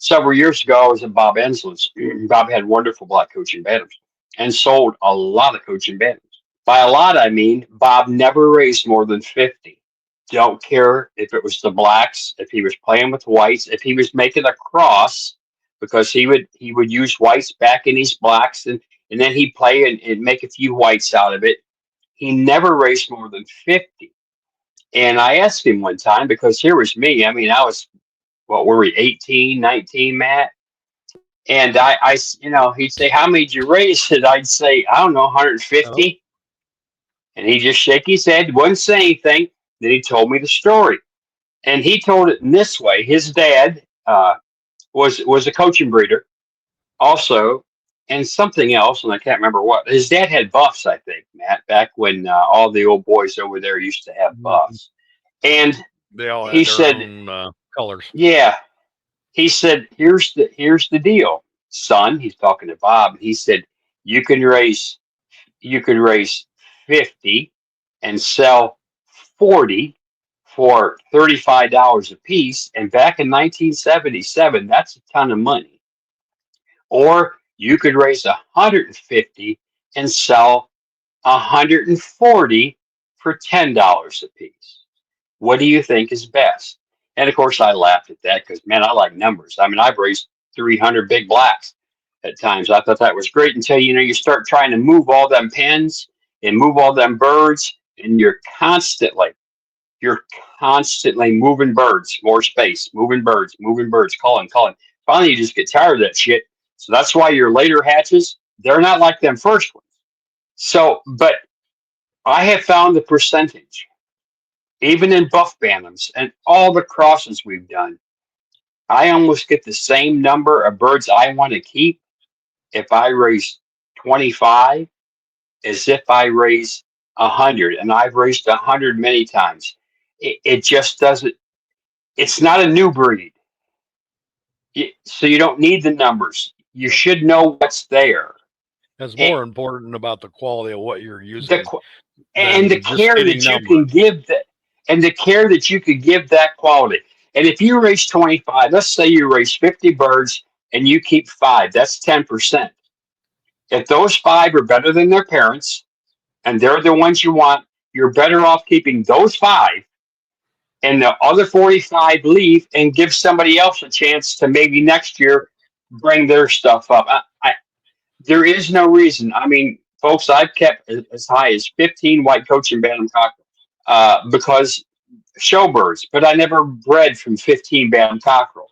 several years ago, I was at Bob Enslow's. Bob had wonderful black coaching bantams and sold a lot of coaching bantams. By a lot, I mean Bob never raised more than 50. Don't care if it was the blacks, if he was playing with whites, if he was making a cross, because he would use whites back in his blacks, and then he'd play and make a few whites out of it. He never raised more than 50. And I asked him one time because here was me. I mean, I was, what were we, 18, 19, Matt? And he'd say, how many did you raise it? I'd say, I don't know, Oh, 150. And he just shake his head, wouldn't say anything. Then he told me the story. And he told it in this way. His dad was a coaching breeder also, and something else, and I can't remember what. His dad had buffs, I think, Matt, back when all the old boys over there used to have mhm. buffs. And They all he had their said, own colors. yeah, he said, here's the deal, son. He's talking to Bob. He said, you can raise you could raise 50 and sell 40 for $35 a piece. And back in 1977, that's a ton of money. Or you could raise 150 and sell 140 for $10 a piece. What do you think is best? And of course, I laughed at that because, man, I like numbers. I mean, I've raised 300 big blacks at times. I thought that was great until, you start trying to move all them pens and move all them birds, and you're constantly moving birds, more space, moving birds, calling, calling. Finally, you just get tired of that shit. So that's why your later hatches, they're not like them first ones. So, but I have found the percentage, even in buff bantams and all the crosses we've done, I almost get the same number of birds I want to keep if I raise 25 as if I raise 100. And I've raised 100 many times. It just doesn't, it's not a new breed. So you don't need the numbers. You Yep. should know what's there. It's And more important about the quality of what you're the, using and the than just care hitting that you can numbers. give that, and the care that you could give that quality. And if you raise 25, let's say you raise 50 birds and you keep five, that's 10%. If those five are better than their parents and they're the ones you want, you're better off keeping those five and the other 45 leave and give somebody else a chance to maybe next year bring their stuff up. There is no reason. I mean, folks, I've kept as high as 15 white coaching bantam cockerels because showbirds, but I never bred from 15 bantam cockerels.